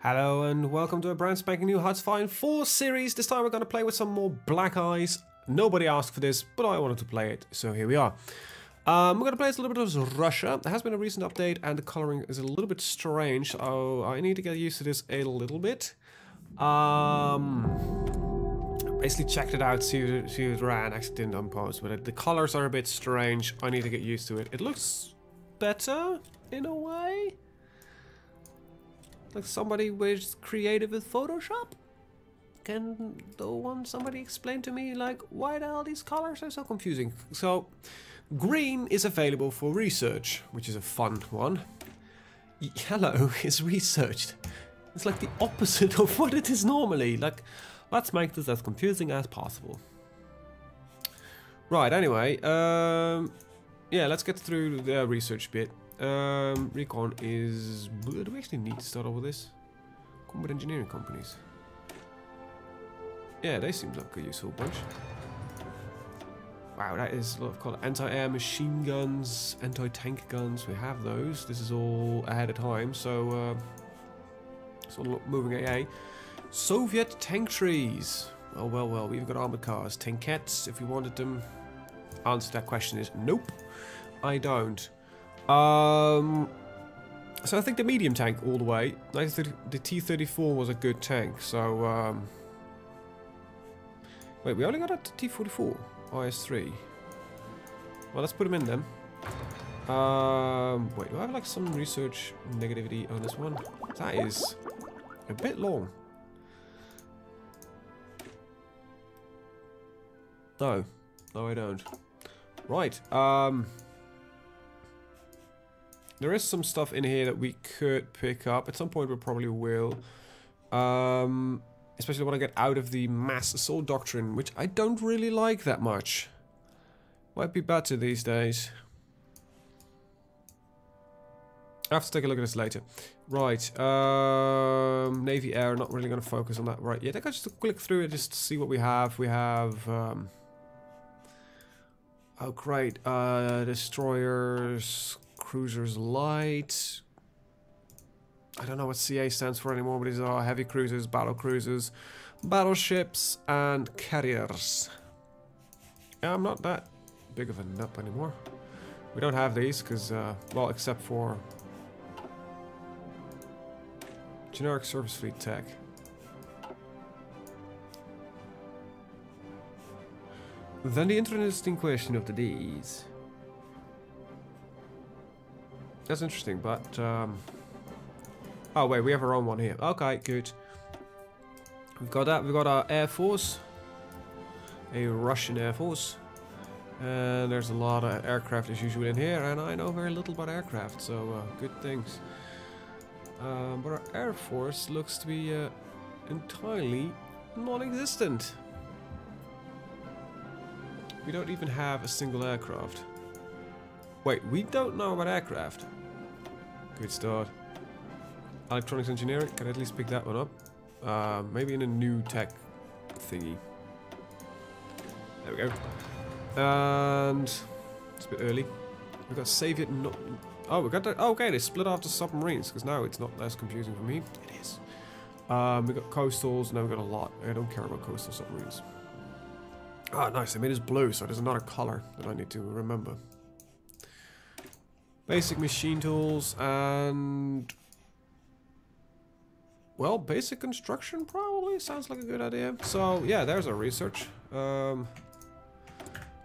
Hello and welcome to a brand spanking new HoI4 series. This time we're going to play with some more Black Ice. Nobody asked for this, but I wanted to play it, so here we are. We're going to play as a little bit of Russia. There has been a recent update and the coloring is a little bit strange, so I need to get used to this a little bit. Basically checked it out, see if it ran. Actually didn't unpause, but the colors are a bit strange. I need to get used to it. It looks better in a way. Like somebody was creative with Photoshop? Can somebody explain to me, like, why the hell these colors are so confusing? So, green is available for research, which is a fun one. Yellow is researched. It's like the opposite of what it is normally. Like, let's make this as confusing as possible. Right, anyway, yeah, let's get through the research bit. Recon is... Do we actually need to start off with this? Combat engineering companies. Yeah, they seem like a useful bunch. Wow, that is a lot of color. Anti-air machine guns, anti-tank guns, we have those. This is all ahead of time, so it's all moving AA. Soviet tank trees. Well, we've got armored cars. Tankettes, if we wanted them. Answer to that question is nope, I don't. So I think the medium tank all the way. The T-34 was a good tank, so wait, we only got a T-44 IS-3. Well, let's put him in then. Wait, do I have like some research negativity on this one? That is a bit long. No, I don't. Right, there is some stuff in here that we could pick up. At some point we probably will. Especially when I get out of the mass assault doctrine, which I don't really like that much. Might be better these days. I have to take a look at this later. Right, Navy Air, not really going to focus on that right yet. I got just to click through it just to see what we have. We have... oh great, destroyers... Cruisers light. I don't know what CA stands for anymore, but these are heavy cruisers, battleships, and carriers. Yeah, I'm not that big of a nut anymore. We don't have these because, well, except for generic surface fleet tech. Then the interesting question of the days. That's interesting, but oh wait, we have our own one here. Okay, good. We've got that. We've got our Air Force, a Russian Air Force, and there's a lot of aircraft as usual in here. And I know very little about aircraft, so good things. But our Air Force looks to be entirely non-existent. We don't even have a single aircraft. Wait, we don't know about aircraft. Good start. Electronics engineering, can I at least pick that one up? Maybe in a new tech thingy. There we go. And it's a bit early. We've got Soviet. Oh, we got that. Oh, okay, they split off the submarines because now it's not less confusing for me. It is. We got coastals. Now we got a lot. I don't care about coastal submarines. Ah, nice. They made us blue, so there's another color that I need to remember. Basic machine tools and... well, basic construction probably sounds like a good idea. So, yeah, there's our research. No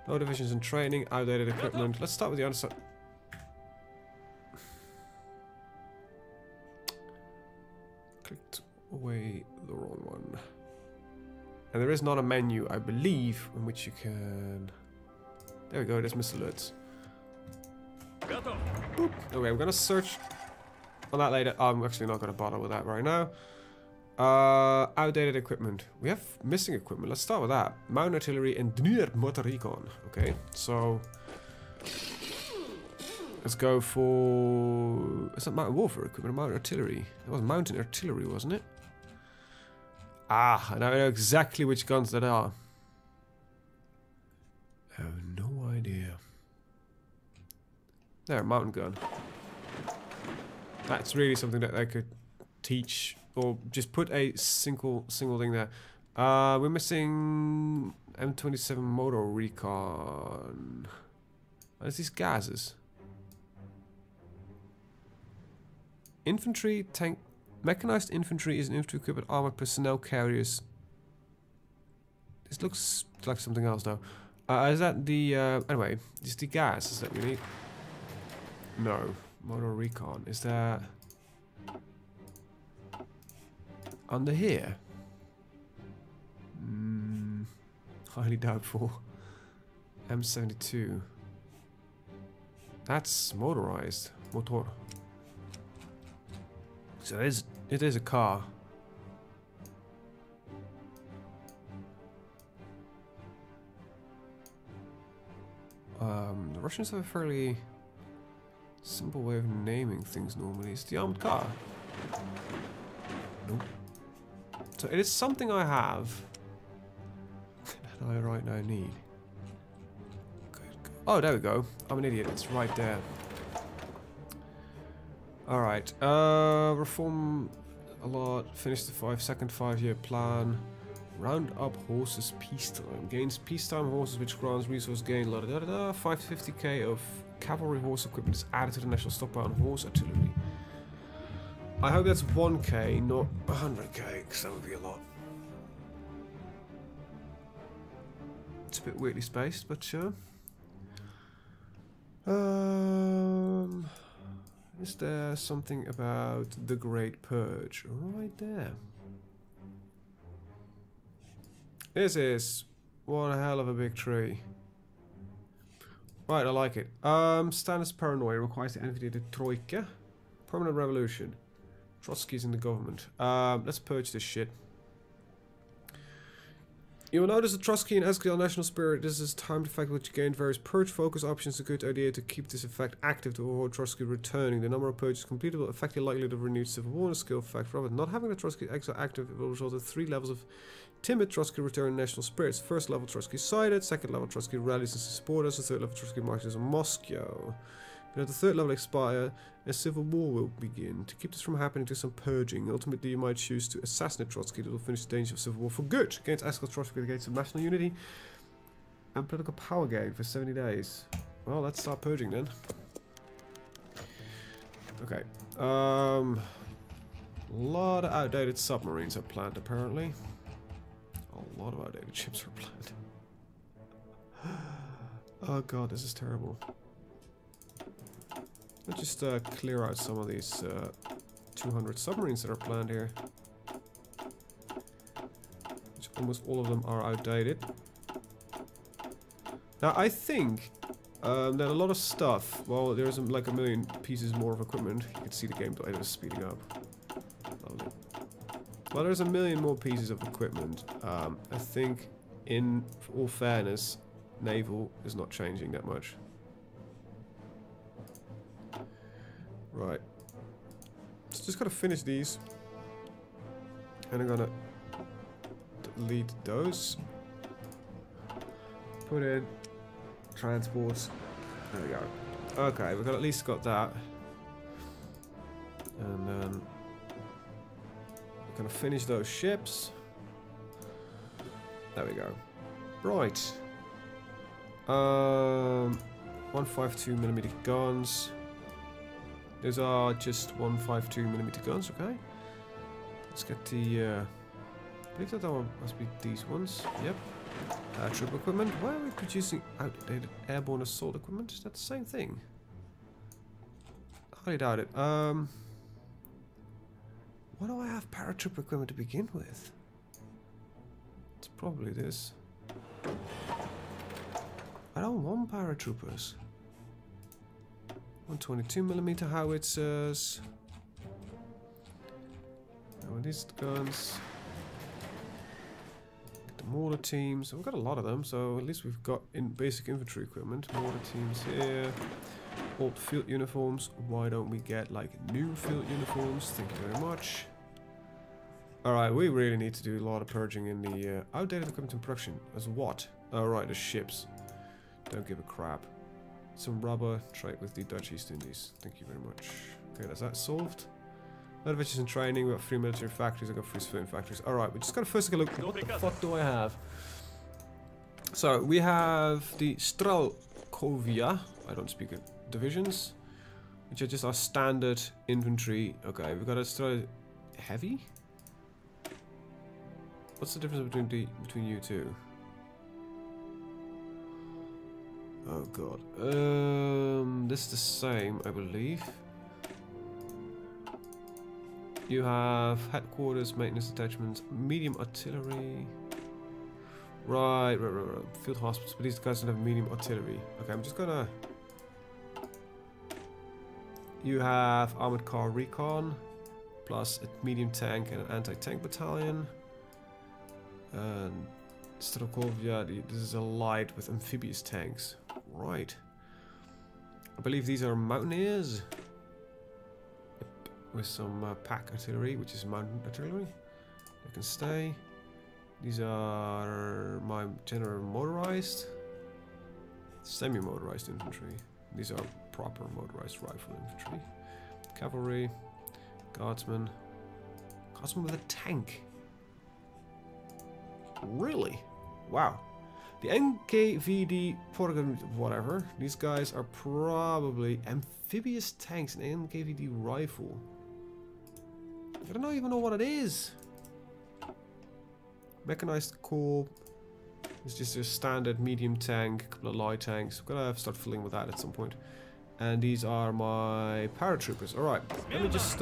divisions in training, outdated equipment. Let's start with the other side. Clicked away the wrong one. And there is not a menu, I believe, in which you can... there we go, there's missile alerts. Boop. Okay, we're gonna search on that later. I'm actually not gonna bother with that right now. Outdated equipment. We have missing equipment. Let's start with that. Mountain artillery and motor recon. Okay, so let's go for... is that mountain warfare equipment or mountain artillery? It was mountain artillery, wasn't it? Ah, I know exactly which guns that are. I have no idea. There, mountain gun. That's really something that they could teach or just put a single thing there. We're missing M27 motor recon. What is these gases? Infantry tank. Mechanized infantry is an infantry equipped with armored personnel carriers. This looks like something else now. Is that the anyway? Is the gases that we need? No. Motor recon. Is that under here? Highly doubtful. M72. That's motorized. Motor. So it is a car. The Russians have a fairly simple way of naming things normally. It's the armored car. Nope. So it is something I have that I right now need. Good. Oh, there we go. I'm an idiot. It's right there. Alright. Reform a lot. Finish the 5-second 5-year plan. Round up horses peacetime. Gains peacetime horses which grants resource gain. 550k of cavalry horse equipment is added to the national stockpile on horse artillery. I hope that's 1k, not 100k, because that would be a lot. It's a bit weirdly spaced, but sure. Is there something about the Great Purge? Right there. This is one hell of a big tree. Right, I like it. Status paranoia requires the entity to Troika. Permanent revolution. Trotsky's in the government. Let's purge this shit. You will notice that Trotsky and SQL national spirit. This is timed effect which gained various purge focus options. A good idea to keep this effect active to avoid Trotsky returning. The number of purges completed will affect the likelihood of renewed civil war and skill effect. Rather, not having the Trotsky exile active will result in 3 levels of timid Trotsky return national spirits. First level Trotsky sided, second level Trotsky rallies and supporters, the third level Trotsky marches on Moscow. When the third level expire, a civil war will begin. To keep this from happening, do some purging. Ultimately, you might choose to assassinate Trotsky. That will finish the danger of civil war for good. Against escort Trotsky against some national unity and political power gain for 70 days. Well, let's start purging then. Okay. A lot of outdated submarines are planned apparently. A lot of outdated ships are planned. Oh god, this is terrible. Let's just clear out some of these 200 submarines that are planned here. Which almost all of them are outdated. Now I think that a lot of stuff, well, there's like a million pieces more of equipment. You can see the game delay is speeding up. Lovely. Well, there's a million more pieces of equipment. I think, in all fairness, naval is not changing that much. Right. So just gotta finish these. And I'm gonna delete those. Put in transports. There we go. Okay, we've got at least got that. And then we're gonna finish those ships. There we go. Right. 152mm guns. Those are just 152mm guns, okay? Let's get the, I believe that must be these ones. Yep. Troop equipment. Why are we producing outdated airborne assault equipment? Is that the same thing? Highly doubt it. Why do I have paratroop equipment to begin with? It's probably this. I don't want paratroopers. 122mm howitzers. Now these guns. Get the mortar teams. We've got a lot of them, so at least we've got in basic infantry equipment. Mortar teams here. Old field uniforms. Why don't we get like new field uniforms? Thank you very much. Alright, we really need to do a lot of purging in the outdated equipment in production. As what? Alright, the ships. Don't give a crap. Some rubber, trade with the Dutch East Indies. Thank you very much. Okay, that's that solved. No divisions in training, we got 3 military factories, I got 3 civilian factories. Alright, we just gotta first take a look. What the fuck do I have? So, we have the Strelkovia, I don't speak it, divisions, which are just our standard infantry. Okay, we've got a Strel... Heavy? What's the difference between you two? Oh god. This is the same, I believe. You have headquarters, maintenance attachments, medium artillery. Right. Field hospitals, but these guys don't have medium artillery. Okay, I'm just gonna... You have armored car recon, plus a medium tank and an anti-tank battalion. And Strakovia, this is a light with amphibious tanks. Right. I believe these are mountaineers. With some pack artillery, which is mountain artillery. They can stay. These are my general motorized, semi-motorized infantry. These are proper motorized rifle infantry. Cavalry, guardsmen. Guardsmen with a tank. Really? Wow. The NKVD whatever. These guys are probably amphibious tanks and NKVD rifle. I don't even know what it is. Mechanized corps. It's just a standard medium tank, a couple of light tanks. We're gonna start filling with that at some point. And these are my paratroopers. Alright, let me just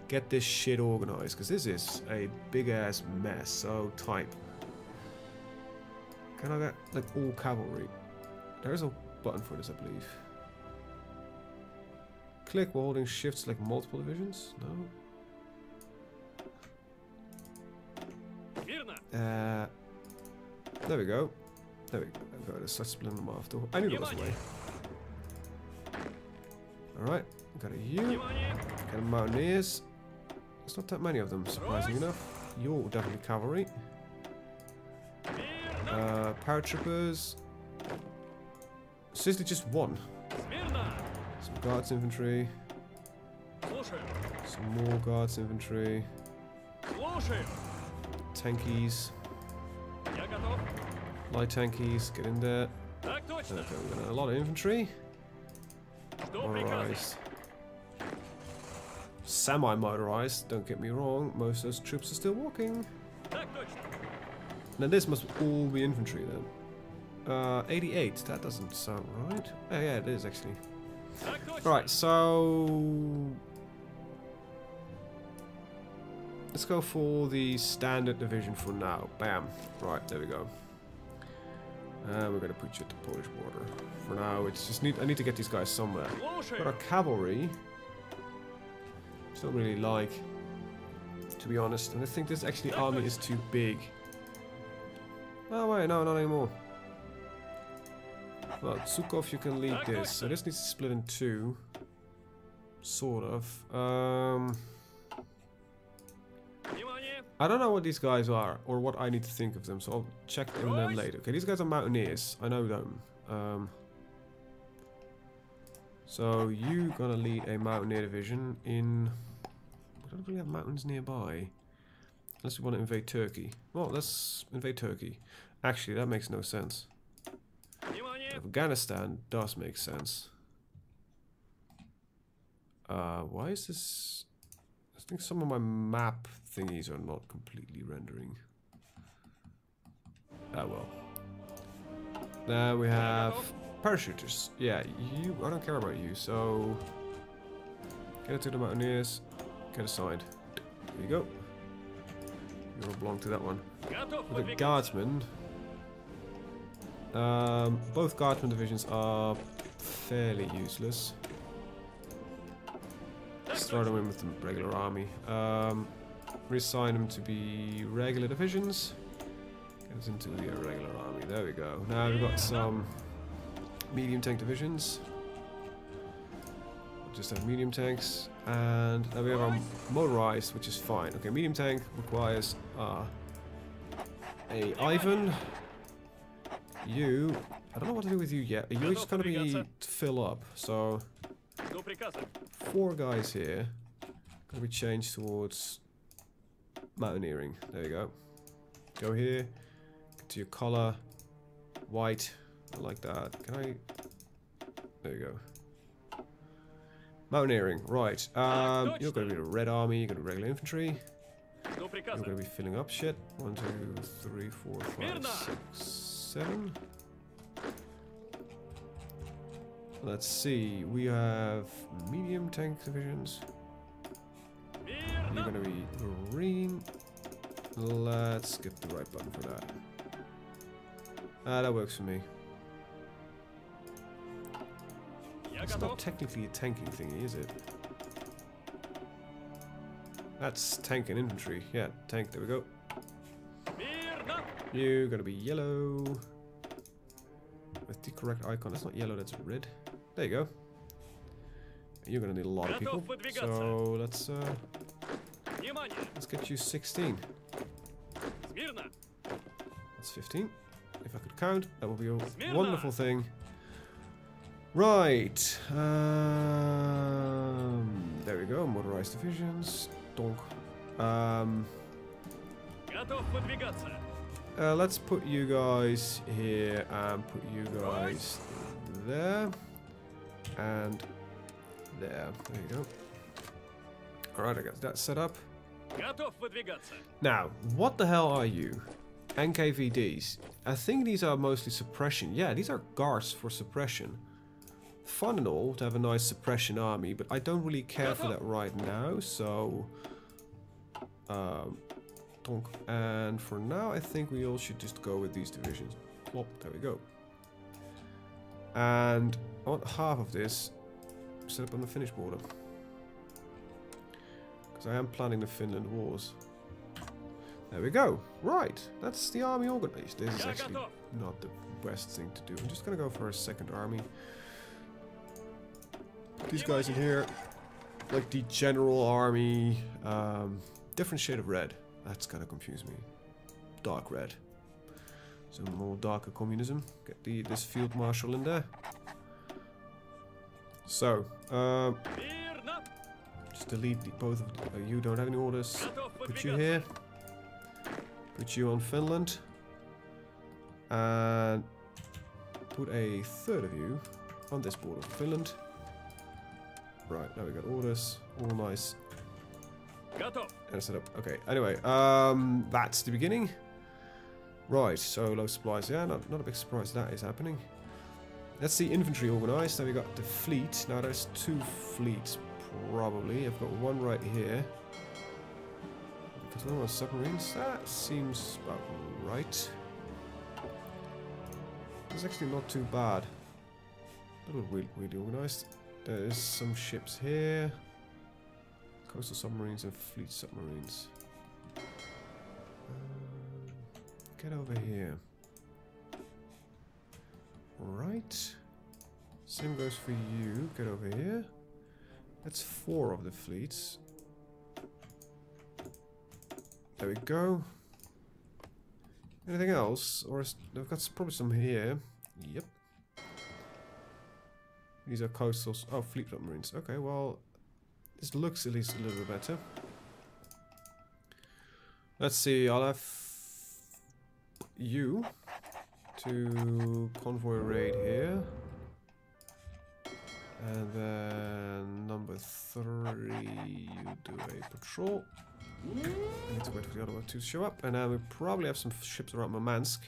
get this shit organized, because this is a big ass mess. So type. Can I get like all cavalry? There's a button for this, I believe. Click while holding shift, select multiple divisions. No. There we go. There we go. I've got to start splitting them off. I knew there was a way. Alright, got a U. Got a mountaineers. There's not that many of them, surprisingly enough. You're definitely cavalry. Paratroopers. Seriously, just one. Some guards infantry. Some more guards infantry. Tankies. Light tankies, get in there. Okay, we've got a lot of infantry. Motorized. Semi-motorized, don't get me wrong, most of those troops are still walking. Now this must all be infantry then. 88, that doesn't sound right. Oh yeah, it is actually. Right, so... let's go for the standard division for now. Bam. Right, there we go. We're gonna put you at the Polish border. For now, it's just I need to get these guys somewhere. Got our cavalry. Which I don't really like, to be honest. And I think this actually army is too big. Oh wait, no, not anymore. Well, Zukov, you can lead this. So this needs to split in two. Sort of. I don't know what these guys are, or what I need to think of them, so I'll check on them later. Okay, these guys are mountaineers. I know them. So you're gonna lead a mountaineer division in... we don't really have mountains nearby. Unless we want to invade Turkey. Well, let's invade Turkey. Actually, that makes no sense. Afghanistan does make sense. Why is this... I think some of my map thingies are not completely rendering. Ah well. Now we have parachuters. Yeah, you. I don't care about you. So get it to the mountaineers. Get assigned. There you go. You don't belong to that one. With the guardsmen. Both guardsmen divisions are fairly useless. Let's throw them in with the regular army. Reassign them to be regular divisions. Get us into the regular army. There we go. Now we've got some medium tank divisions. We'll just have medium tanks. And now we have our motorized, which is fine. Okay, medium tank requires a Ivan. You... I don't know what to do with you yet. You're just gonna be to fill up, so... 4 guys here. Gonna be changed towards mountaineering. There you go. Go here. Get to your color. White. I like that. Can I? There you go. Mountaineering. Right. You're gonna be the Red Army. You're gonna be regular infantry. You're gonna be filling up shit. 1, 2, 3, 4, 5, 6, 7. Let's see. We have medium tank divisions. You're gonna be Marine. Let's get the right button for that. That works for me. It's not technically a tanking thingy, is it? That's tank and infantry. Yeah, tank. There we go. You're gonna be yellow. With the correct icon. That's not yellow, that's red. There you go. You're gonna need a lot of people. So let's get you 16. That's 15. If I could count, that would be a wonderful thing. Right. There we go. Motorized divisions. Donk. Let's put you guys here and put you guys there and there. There you go. Alright, I got that set up. Now, what the hell are you? NKVDs. I think these are mostly suppression. Yeah, these are guards for suppression. Fun and all to have a nice suppression army, but I don't really care for that right now, so... and for now, I think we all should just go with these divisions. Plop, there we go. And I want half of this set up on the Finnish border. Because I am planning the Finland wars. There we go. Right, that's the army organized. This is actually not the best thing to do. I'm just going to go for a second army. Put these guys in here. Like the general army. Different shade of red. That's gonna confuse me. Dark red. Some more darker communism. Get this field marshal in there. So, just delete both of you. Don't have any orders. Put you here. Put you on Finland. And put a third of you on this border of Finland. Right, now we got orders. All nice. And set up. Okay, anyway, that's the beginning. Right, so low supplies. Yeah, not a big surprise that is happening. That's the infantry organized. Now we got the fleet. Now there's 2 fleets, probably. I've got one right here. Because one on submarines. That seems about right. It's actually not too bad. A little really organized. There's some ships here. Coastal submarines and fleet submarines. Get over here. Right. Same goes for you. Get over here. That's 4 of the fleets. There we go. Anything else? Or I've got probably some here. Yep. These are coastal. Oh, fleet submarines. Okay, well, this looks at least a little bit better. Let's see. I'll have you to convoy raid here, and then number 3, you do a patrol. I need to wait for the other one to show up, and then we probably have some ships around Murmansk.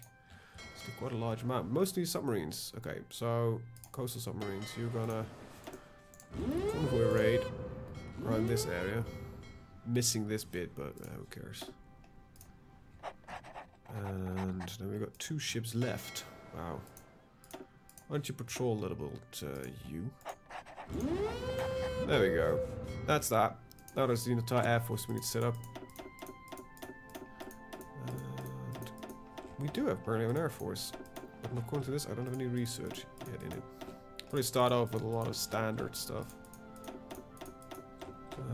It's quite a large amount. Mostly submarines. Okay, so coastal submarines. You're gonna convoy raid around this area. Missing this bit, but who cares? And then we've got 2 ships left. Wow. Why don't you patrol a little bit, you? There we go. That's that. Now there's the entire Air Force we need to set up. And we do apparently have an Air Force. But according to this, I don't have any research yet in it. Probably start off with a lot of standard stuff.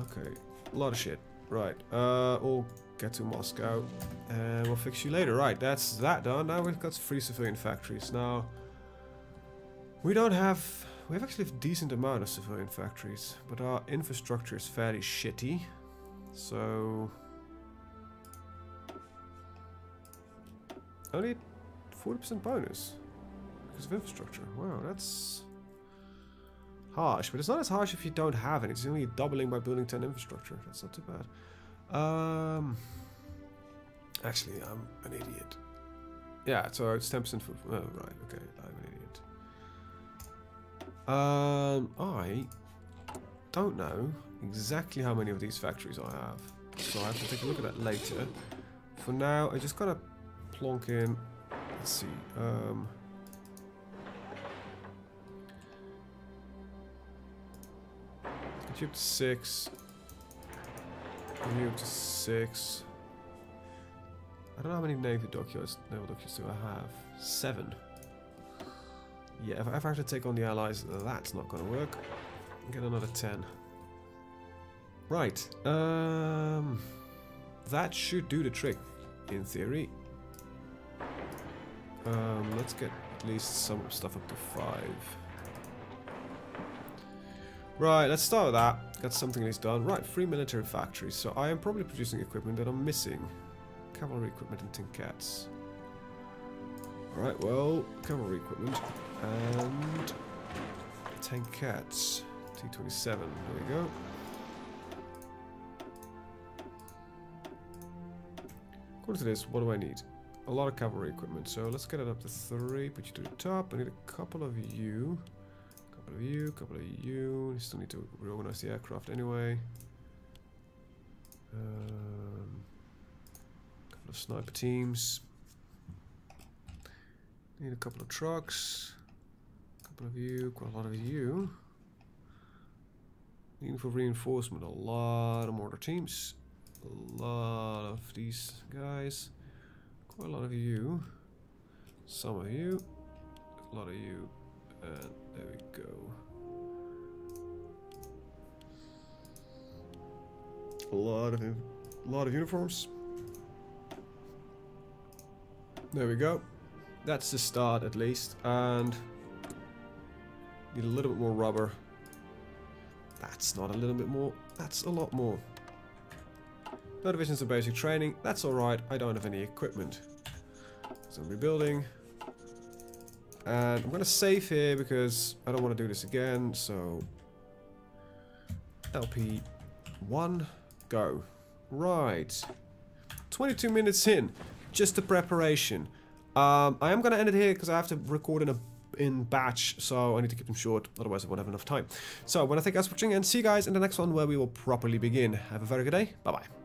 Okay. A lot of shit. Right. We'll get to Moscow. And we'll fix you later. Right, that's that done. Now we've got 3 civilian factories. Now, we don't have... We have actually a decent amount of civilian factories. But our infrastructure is fairly shitty. So only 40% bonus because of infrastructure. Wow, that's harsh, but it's not as harsh if you don't have it. It's only doubling by building 10 infrastructure. That's not too bad. Actually, I'm an idiot. Yeah, so it's 10% food. Oh, right, okay, I'm an idiot. I don't know exactly how many of these factories I have, so I have to take a look at that later. For now, I just gotta plonk in. Let's see. Get you up to 6. Get you up to 6. I don't know how many naval dockyards do I have. 7. Yeah, if I have to take on the allies, that's not going to work. Get another 10. Right. That should do the trick, in theory. Let's get at least some stuff up to 5. Right, let's start with that. Got something at least done. Right, 3 military factories. So I am probably producing equipment that I'm missing. Cavalry equipment and tin cats. Alright, well, cavalry equipment and 10 cats. T-27, there we go. According to this, what do I need? A lot of cavalry equipment, so let's get it up to 3. Put you to the top. I need a couple of you. Couple of you, couple of you. Still need to reorganize the aircraft anyway. Couple of sniper teams. Need a couple of trucks. A couple of you, quite a lot of you. Needing for reinforcement, a lot of mortar teams. A lot of these guys. Quite a lot of you. Some of you. A lot of you. And there we go. A lot of uniforms. There we go. That's the start at least. And need a little bit more rubber. That's not a little bit more. That's a lot more. No divisions of basic training. That's alright. I don't have any equipment. So I'm rebuilding. And I'm going to save here because I don't want to do this again. So LP1, go. Right. 22 minutes in. Just the preparation. I am going to end it here because I have to record in batch, so I need to keep them short, otherwise I won't have enough time. So I want to thank you guys for watching and see you guys in the next one where we will properly begin. Have a very good day. Bye bye.